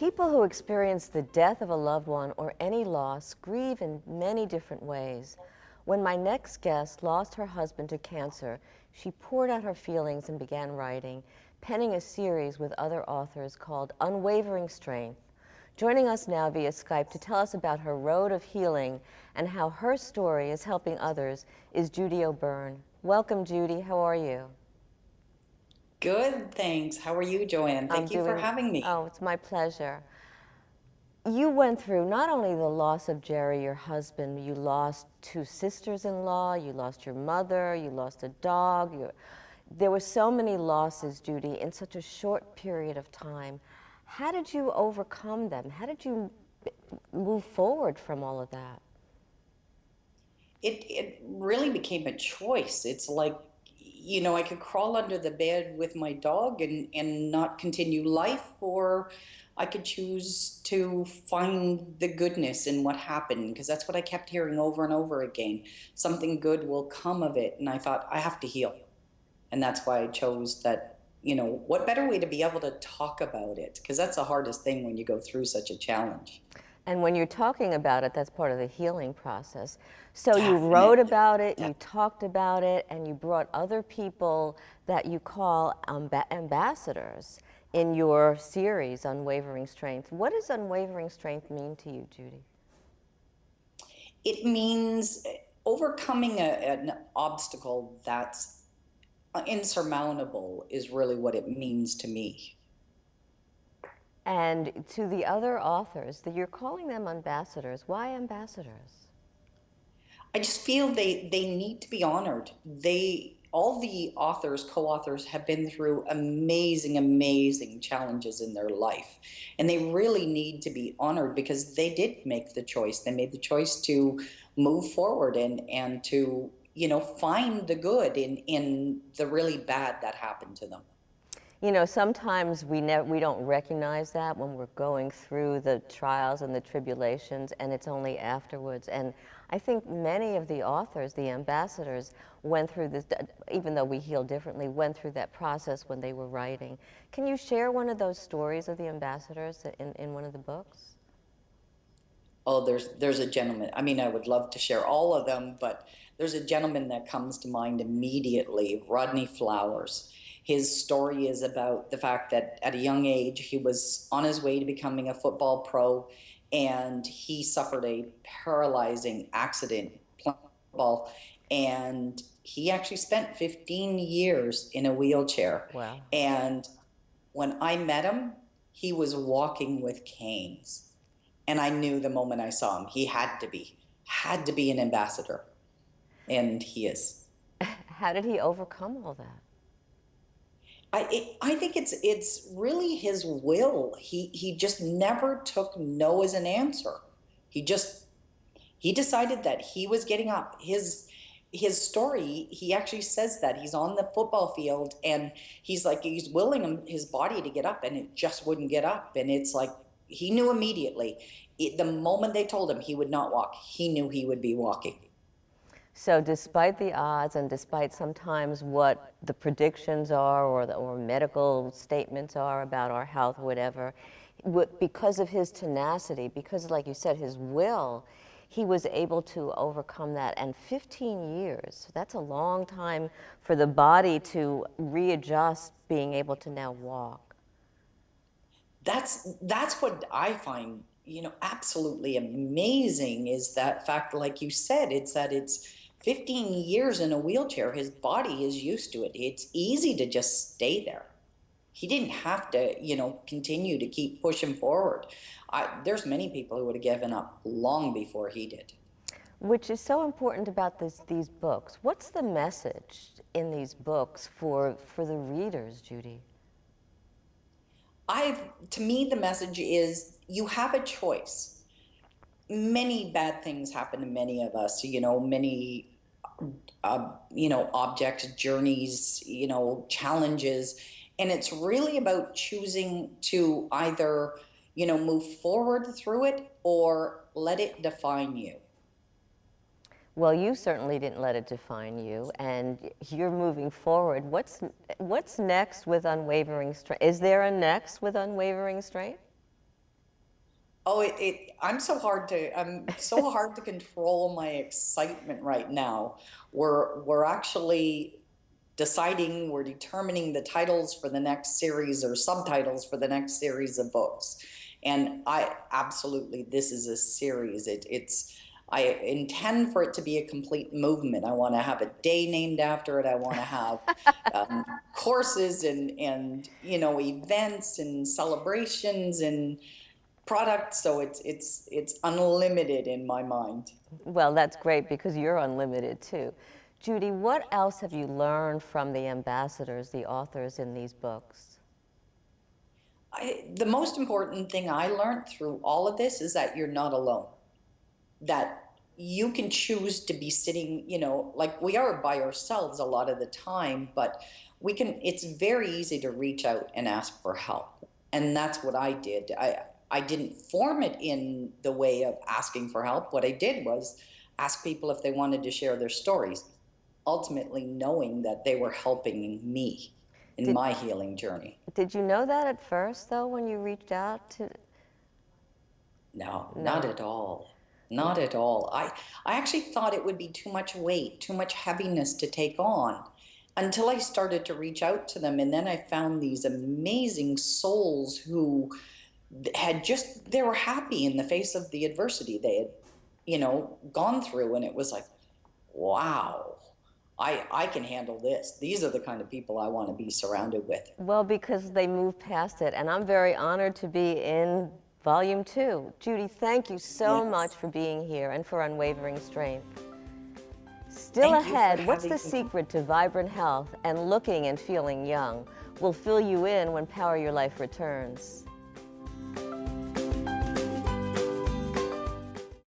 People who experience the death of a loved one or any loss grieve in many different ways. When my next guest lost her husband to cancer, she poured out her feelings and began writing, penning a series with other authors called Unwavering Strength. Joining us now via Skype to tell us about her road of healing and how her story is helping others is Judy O'Beirn. Welcome, Judy. How are you? Good, thanks. How are you, Joanne? Thank you for having me. Oh, it's my pleasure. You went through not only the loss of Jerry, your husband, you lost two sisters-in-law, you lost your mother, you lost a dog. There were so many losses, Judy, in such a short period of time. How did you overcome them? How did you move forward from all of that? It really became a choice. It's like, I could crawl under the bed with my dog and not continue life, or I could choose to find the goodness in what happened, because that's what I kept hearing over and over again. Something good will come of it. And I thought, I have to heal. And that's why I chose that, what better way to be able to talk about it? Because that's the hardest thing when you go through such a challenge. And when you're talking about it, that's part of the healing process. So you wrote Definitely. about it, you talked about it, and you brought other people that you call ambassadors in your series, Unwavering Strength. What does Unwavering Strength mean to you, Judy? It means overcoming an obstacle that's insurmountable is really what it means to me. And to the other authors, that you're calling them ambassadors. Why ambassadors? I just feel they need to be honored. All the authors, co-authors have been through amazing, amazing challenges in their life. And they really need to be honored because they did make the choice. They made the choice to move forward and to, find the good in the really bad that happened to them. You know, sometimes we don't recognize that when we're going through the trials and the tribulations, and it's only afterwards. And I think many of the authors, the ambassadors, went through this, even though we heal differently, went through that process when they were writing. Can you share one of those stories of the ambassadors in one of the books? Oh, there's a gentleman. I mean, I would love to share all of them, but there's a gentleman that comes to mind immediately, Rodney Flowers. His story is about the fact that at a young age, he was on his way to becoming a football pro, and he suffered a paralyzing accident playing football, and he actually spent 15 years in a wheelchair. Wow. And when I met him, he was walking with canes. And I knew the moment I saw him, he had to be an ambassador. And he is. How did he overcome all that? I think it's really his will. He just never took no as an answer. He decided that he was getting up. His story, he actually says that he's on the football field and he's willing his body to get up and it just wouldn't get up. And it's like he knew immediately. The moment they told him he would not walk, he knew he would be walking. So despite the odds and despite sometimes what the predictions are or medical statements are about our health, whatever, because of his tenacity, because like you said, his will, he was able to overcome that. And 15 years, that's a long time for the body to readjust being able to now walk. That's what I find, absolutely amazing is that fact, like you said, it's 15 years in a wheelchair. His body is used to it. It's easy to just stay there. He didn't have to, continue to keep pushing forward. There's many people who would have given up long before he did. Which is so important about these books. What's the message in these books for the readers, Judy? To me, the message is you have a choice. Many bad things happen to many of us, many objects, journeys, challenges. And it's really about choosing to either, move forward through it or let it define you. Well, you certainly didn't let it define you, and you're moving forward. What's next with Unwavering Strength? Is there a next with Unwavering Strength? Oh, I'm so hard to control my excitement right now. We're actually we're determining the titles for the next series or subtitles for the next series of books. And this is a series. I intend for it to be a complete movement. I want to have a day named after it. I want to have courses and events and celebrations and products. So it's unlimited in my mind. Well, that's great because you're unlimited too. Judy, what else have you learned from the ambassadors, the authors in these books? The most important thing I learned through all of this is that you're not alone. That you can choose to be sitting, like we are by ourselves a lot of the time, but it's very easy to reach out and ask for help. And that's what I did. I didn't form it in the way of asking for help. What I did was ask people if they wanted to share their stories, ultimately knowing that they were helping me in Did, my healing journey. did you know that at first, though, when you reached out to? No, not No. at all. Not at all. I actually thought it would be too much weight, too much heaviness to take on until I started to reach out to them. And then I found these amazing souls who they were happy in the face of the adversity they had, gone through. And it was like, wow, I can handle this. These are the kind of people I want to be surrounded with. Well, because they moved past it, and I'm very honored to be in Volume 2. Judy, thank you so much Yes. for being here and for Unwavering Strength. Still Thank you for ahead, what's having the me. secret to vibrant health and looking and feeling young? We'll fill you in when Power Your Life returns.